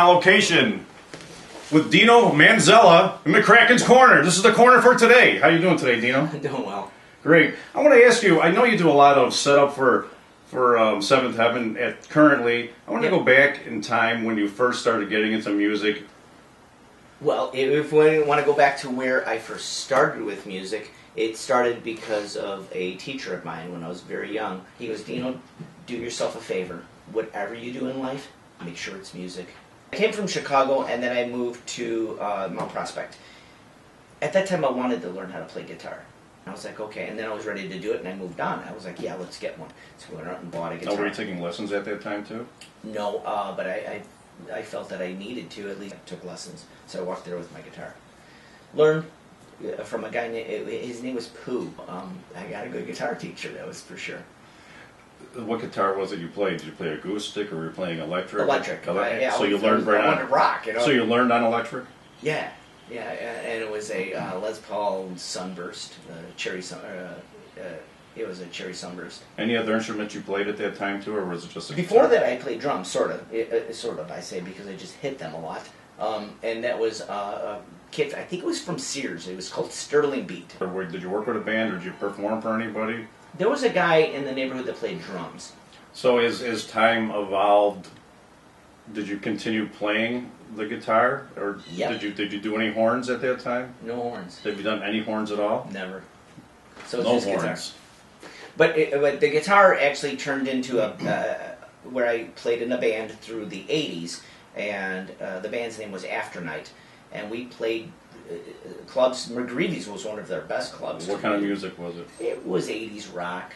Location with Dino, Manzella, and Mccrackins Corner. This is the corner for today. How you doing today, Dino? I'm doing well. Great. I want to ask you, I know you do a lot of setup for Seventh Heaven currently. I want to go back in time when you first started getting into music. Well, if we want to go back to where I first started with music, it started because of a teacher of mine when I was very young. He goes, Dino, do yourself a favor. Whatever you do in life, make sure it's music. I came from Chicago, and then I moved to Mount Prospect. At that time, I wanted to learn how to play guitar. I was like, okay, and then I was ready to do it, and I moved on. I was like, yeah, let's get one. So we went out and bought a guitar. Oh, were you taking lessons at that time, too? No, but I felt that I needed to. At least I took lessons. So I walked there with my guitar. Learned from a guy, his name was Pooh. I got a good guitar teacher, that was for sure. What guitar was it you played? Did you play acoustic or were you playing electric? Electric. Yeah, so you learned right on. I wanted to rock, you know. So you learned on electric? Yeah, and it was a Les Paul Sunburst, it was a Cherry Sunburst. Any other instruments you played at that time too, or was it just a Before guitar? that, I played drums, sort of. I say because I just hit them a lot. And that was a kit. I think it was from Sears. It was called Sterling Beat. Or did you work with a band, or did you perform for anybody? There was a guy in the neighborhood that played drums. So as time evolved, did you continue playing the guitar, or Yep. did you do any horns at that time? No horns. Have you done any horns at all? Never. So it's No just horns. guitar. But the guitar actually turned into where I played in a band through the 80s, and the band's name was Afternight, and we played clubs. McGreevy's was one of their best clubs. What kind of music was it? It was 80s rock,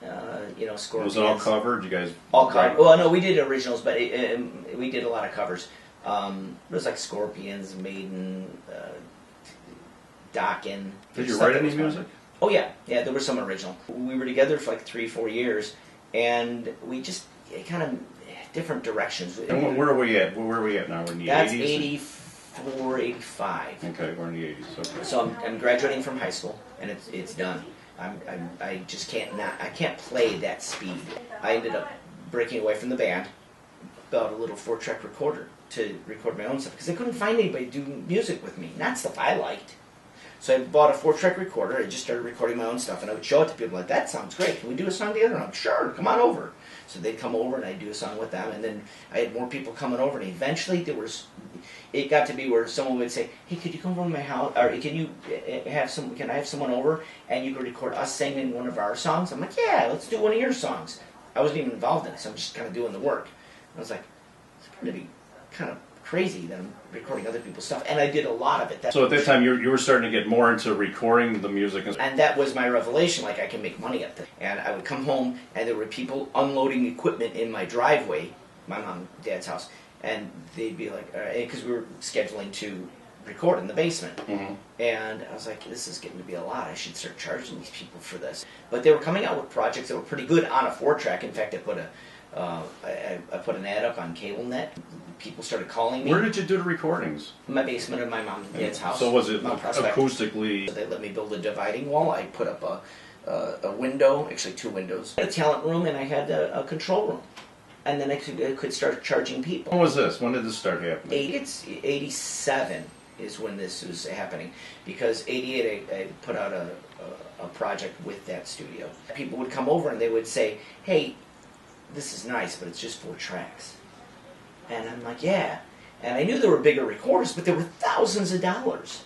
Scorpions. Was it all covered? You guys All covered. Well, no, we did originals, but we did a lot of covers. It was like Scorpions, Maiden, Dokken. Did you write any music? Oh yeah, there was some original. We were together for like 3-4 years, and we just kind of different directions. And where are we at? Where are we at now? We're in the 80s? That's 84, 85. Okay, we're in the 80s. Okay. So I'm graduating from high school, and it's done. I just can't I can't play that speed. I ended up breaking away from the band, bought a little 4-track recorder to record my own stuff because I couldn't find anybody to do music with me, not stuff I liked. So I bought a 4-track recorder. I just started recording my own stuff, and I would show it to people like, "That sounds great. Can we do a song together?" And I'm sure. Come on over. So they'd come over, and I'd do a song with them, and then I had more people coming over, and eventually it got to be where someone would say, "Hey, could you come over to my house? Or can I have someone over, and you could record us singing one of our songs?" I'm like, "Yeah, let's do one of your songs." I wasn't even involved in it, so I'm just kind of doing the work. And I was like, it's going to be kind of crazy that I'm recording other people's stuff, and I did a lot of it. So at that time, you were starting to get more into recording the music. And that was my revelation, like I can make money at this. And I would come home, and there were people unloading equipment in my driveway, my mom and dad's house, and they'd be like, because we were scheduling to record in the basement. Mm-hmm. And I was like, this is getting to be a lot. I should start charging these people for this. But they were coming out with projects that were pretty good on a 4-track. In fact, I put an ad up on CableNet. People started calling me. Where did you do the recordings? In my basement of my mom and dad's house. So was it Mount Prospect. acoustically? So they let me build a dividing wall. I put up a window, actually 2 windows. I had a talent room, and I had a control room. And then I could start charging people. When was this? When did this start happening? It's 87 is when this was happening. Because 88 I put out a project with that studio. People would come over and they would say, "Hey, this is nice, but it's just 4 tracks." And I'm like, yeah. And I knew there were bigger recorders, but there were thousands of dollars.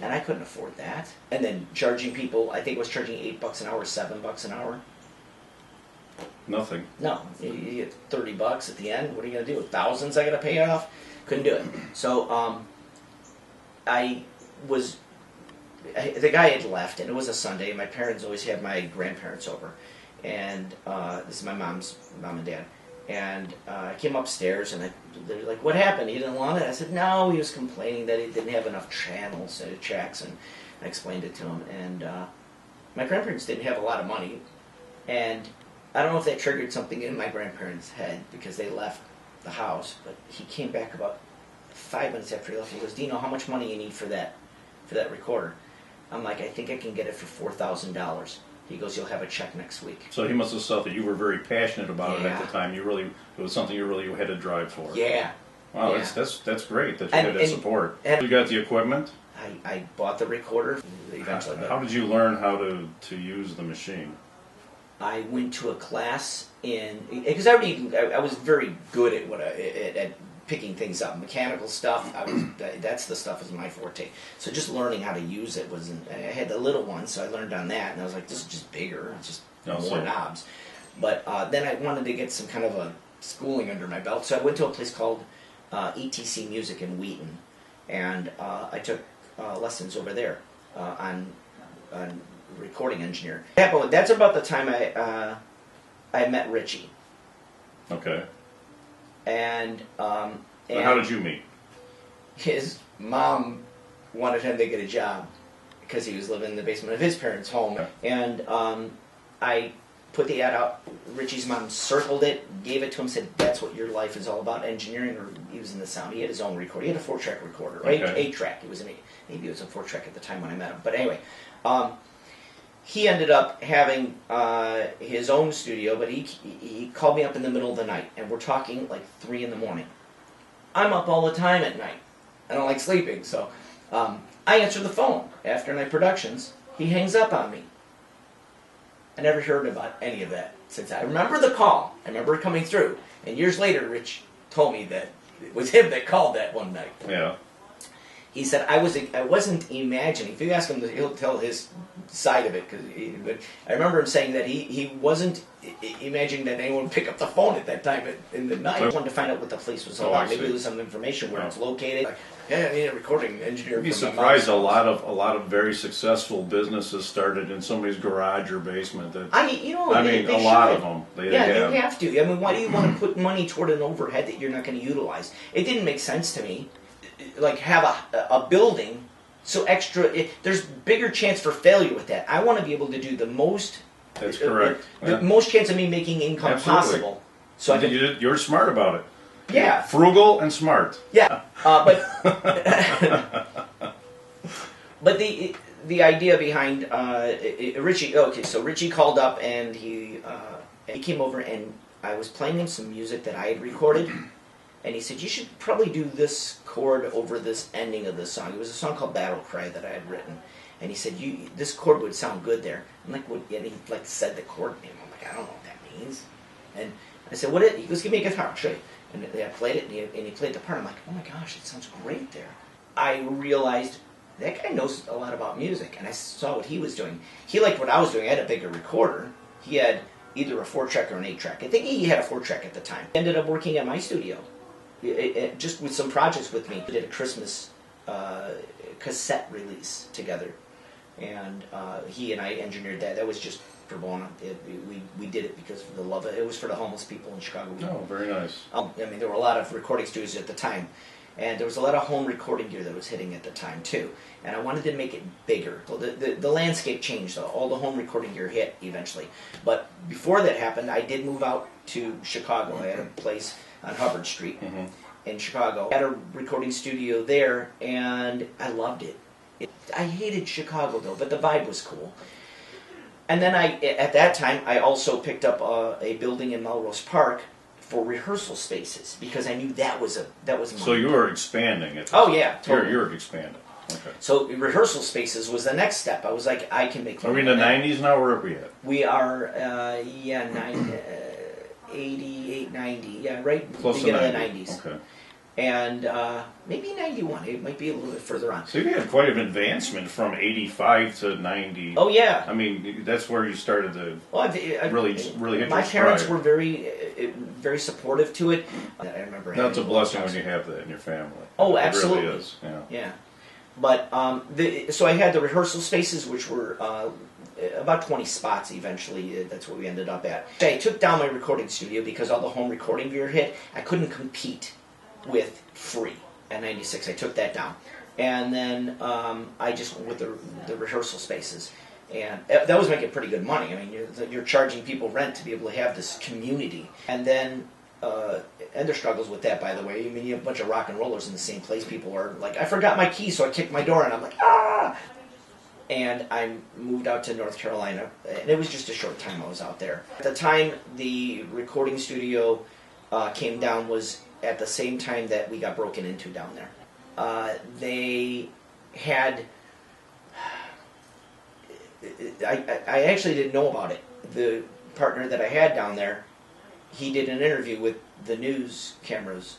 And I couldn't afford that. And then charging people, I think it was charging $8 an hour, $7 an hour. Nothing. No, you get $30 at the end. What are you going to do? Thousands I got to pay off? Couldn't do it. So the guy had left, and it was a Sunday. My parents always had my grandparents over. And this is my mom and dad. And I came upstairs, and they were like, "What happened? He didn't want it?" I said, "No, he was complaining that he didn't have enough channels, tracks," and I explained it to him. And my grandparents didn't have a lot of money, and I don't know if that triggered something in my grandparents' head because they left the house, but he came back about 5 minutes after he left. He goes, "Dino, how much money you need for that recorder?" I'm like, "I think I can get it for $4,000. He goes, "You'll have a check next week." So he must have felt that you were very passionate about it at the time. It was something you really had to drive for. Yeah, Wow, Yeah. that's great that you And- had that and- support. and- You got the equipment. I bought the recorder eventually. How did you learn how to use the machine? I went to a class because I was very good at at picking things up, mechanical stuff. That's the stuff was my forte. So just learning how to use it wasn't. I had the little one, so I learned on that, and I was like, this is just bigger, it's just more knobs. But then I wanted to get some kind of a schooling under my belt, so I went to a place called ETC Music in Wheaton, and I took lessons over there on recording engineer. That's about the time I met Richie. Okay. And How did you meet? His mom wanted him to get a job because he was living in the basement of his parents' home. Okay. And I put the ad out. Richie's mom circled it, gave it to him, said, "That's what your life is all about, engineering or using the sound." He had his own recorder. He had a 4-track recorder, right? Okay. 8-track. Maybe it was a 4-track at the time when I met him. But anyway, he ended up having his own studio, but he called me up in the middle of the night, and we're talking like 3 in the morning. I'm up all the time at night. I don't like sleeping, so I answer the phone after Night Productions. He hangs up on me. I never heard about any of that since. I remember the call. I remember it coming through. And years later, Rich told me that it was him that called that one night. Yeah. He said, I wasn't imagining. If you ask him, he'll tell his side of it. But I remember him saying that he wasn't imagining that anyone would pick up the phone at that time in the night. I wanted to find out what the place was all about. Maybe there was some information where it's located. Like, yeah, I need a recording engineer. You'd be surprised. A lot of very successful businesses started in somebody's garage or basement. They a lot of them. You have to. I mean, why do you want to put money toward an overhead that you're not going to utilize? It didn't make sense to me. Like, have a building so extra. There's bigger chance for failure with that. I want to be able to do the most. That's correct. The most chance of me making income possible. So you're smart about it. Yeah. Frugal and smart. Yeah, but but the idea behind Richie. Okay, so Richie called up and he came over and I was playing him some music that I had recorded, and he said, "You should probably do this chord over this ending of the song." It was a song called "Battle Cry" that I had written, and he said, "This chord would sound good there." I'm like, "What?" And he said the chord name. I'm like, "I don't know what that means." And I said, "What?" He goes, "Give me a guitar, I'll show you." And I played it, and he played the part. I'm like, "Oh my gosh, it sounds great there." I realized that guy knows a lot about music, and I saw what he was doing. He liked what I was doing. I had a bigger recorder. He had either a 4-track or an 8-track. I think he had a 4-track at the time. He ended up working at my studio, just with some projects with me. We did a Christmas cassette release together, and he and I engineered that. That was just pro bono. We did it because of the love of it. It was for the homeless people in Chicago. Oh, very nice. I mean, there were a lot of recording studios at the time, and there was a lot of home recording gear that was hitting at the time too. And I wanted to make it bigger. So the landscape changed. All the home recording gear hit eventually. But before that happened, I did move out to Chicago. I had a place on Hubbard Street in Chicago. I had a recording studio there, and I loved it. I hated Chicago though, but the vibe was cool. And then at that time, I also picked up a building in Melrose Park for rehearsal spaces because I knew that was money. So you were expanding it. Oh yeah, totally. You're expanding. Okay. So rehearsal spaces was the next step. I was like, I can make. Are we in the 90s now? Where are we at? We are 88, 90. Yeah, right. Close to 90. the 90s. Okay. And maybe 91. It might be a little bit further on. So you had quite an advancement from 85 to 90. Oh yeah. I mean, that's where you started to really hit my your parents stride. were very supportive to it. I remember. That's a blessing when you have that in your family. Oh, it absolutely. really is. Yeah. Yeah. But so I had the rehearsal spaces, which were about 20 spots eventually. That's what we ended up at. I took down my recording studio because all the home recording gear hit. I couldn't compete with free at 96. I took that down. And then I just went with the rehearsal spaces. And that was making pretty good money. I mean, you're charging people rent to be able to have this community. And then, and there's struggles with that, by the way. I mean, you have a bunch of rock and rollers in the same place. People are like, I forgot my key, so I kicked my door, and I'm like, ah! And I moved out to North Carolina, and it was just a short time I was out there. At the time the recording studio came down was at the same time that we got broken into down there. They had... I actually didn't know about it. The partner that I had down there, he did an interview with the news cameras,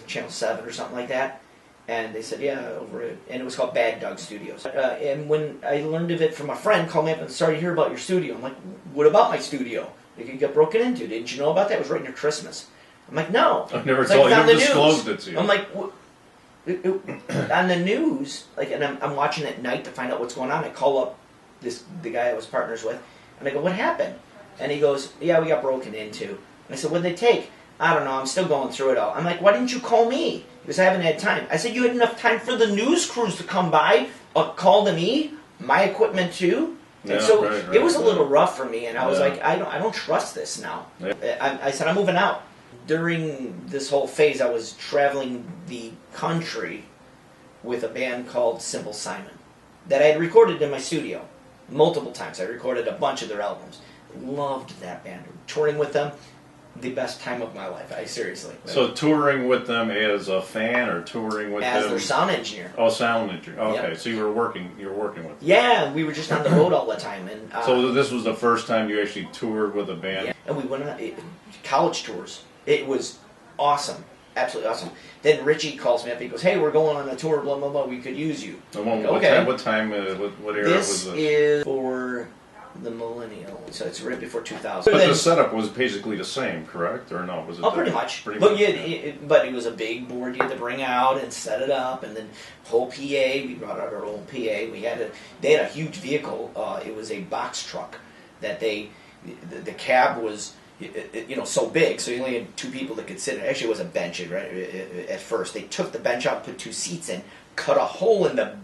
Channel 7 or something like that, and they said, yeah, over it, and it was called Bad Dog Studios. And when I learned of it from a friend, called me up and sorry to hear about your studio. I'm like, what about my studio? It got broken into. Didn't you know about that? It was right near Christmas. I'm like, no. I've never told you. Never disclosed it to you. I'm like, on the news, like, and I'm watching at night to find out what's going on. I call up the guy I was partners with, and I go, what happened? And he goes, yeah, we got broken into. And I said, what did they take? I don't know, I'm still going through it all. I'm like, why didn't you call me? Because I haven't had time. I said, you had enough time for the news crews to come by, call to me, my equipment too. And so it was a little rough for me, and I was like, I don't trust this now. Yeah. I said, I'm moving out. During this whole phase, I was traveling the country with a band called Simple Simon that I had recorded in my studio multiple times. I recorded a bunch of their albums. Loved that band. Touring with them, the best time of my life. Seriously. So touring with them as a fan, or touring with them as their sound engineer? Oh, sound engineer. Okay, yep. So you were working with them. Yeah, we were just on the road all the time. And so this was the first time you actually toured with a band. Yeah, and we went on college tours. It was awesome, absolutely awesome. Then Richie calls me up. He goes, "Hey, we're going on a tour. Blah blah blah. We could use you." What era was this? This is for the millennial, so it's right before 2000. But the setup was basically the same, correct? Or no? Was it? Pretty much. But it was a big board you had to bring out and set it up, and then whole PA. We brought out our own PA. They had a huge vehicle. It was a box truck that the cab was so big, so you only had two people that could sit in it. Actually, it was a bench at first. They took the bench out, put two seats in, cut a hole in the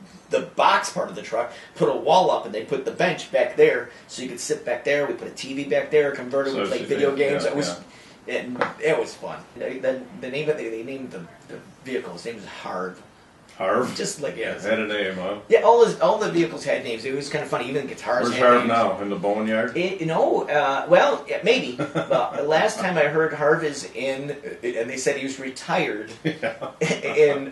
box part of the truck, put a wall up, and they put the bench back there so you could sit back there. We put a TV back there, converted, we played video games. It was fun. They named the vehicle. His name was Harv. Harv? Just like had a name, huh? Yeah, all the vehicles had names. It was kind of funny. Even the guitars Where's had Harv names. now? In the boneyard? Well, maybe. Last time I heard Harv is in, and they said he was retired in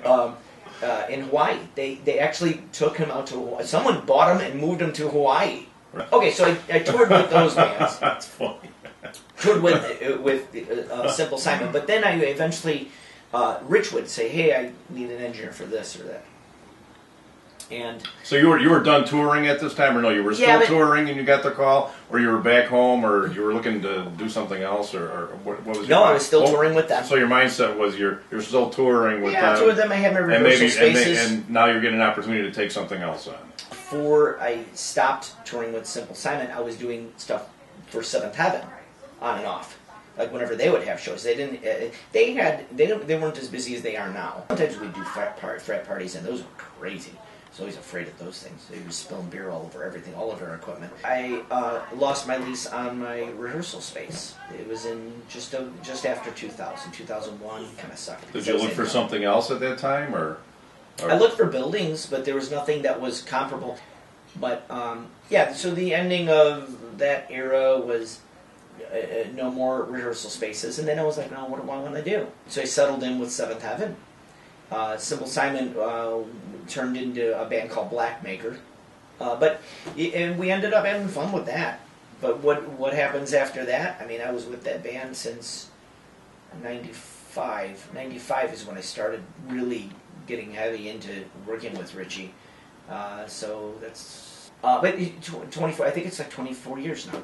Hawaii. They actually took him out to Hawaii. Someone bought him and moved him to Hawaii. Okay, so I toured with those bands. That's funny. Toured with Simple Simon, but then I eventually, Rich would say, "Hey, I need an engineer for this or that." And so you were done touring at this time, or no? You were still touring, and you got the call, or you were back home, or you were looking to do something else, or what was? No, I was still touring with them. So your mindset was you're still touring with them. Yeah, I toured with them. I had my rehearsal spaces, and now you're getting an opportunity to take something else on. Before I stopped touring with Simple Simon, I was doing stuff for Seventh Heaven, on and off. Like whenever they would have shows, they weren't as busy as they are now. Sometimes we do frat parties, and those were crazy. I was always afraid of those things. They were spilling beer all over everything, all of our equipment. I lost my lease on my rehearsal space. It was in just after 2000, 2001. Kind of sucked. Did you look for something else at that time, or? I looked for buildings, but there was nothing that was comparable. But so the ending of that era was no more rehearsal spaces, and then I was like, no, what do I want to do? So I settled in with Seventh Heaven. Simple Simon turned into a band called Blackmaker, and we ended up having fun with that. But what happens after that? I mean, I was with that band since 95. 95 is when I started really getting heavy into working with Richie. So that's but 24. I think it's like 24 years now.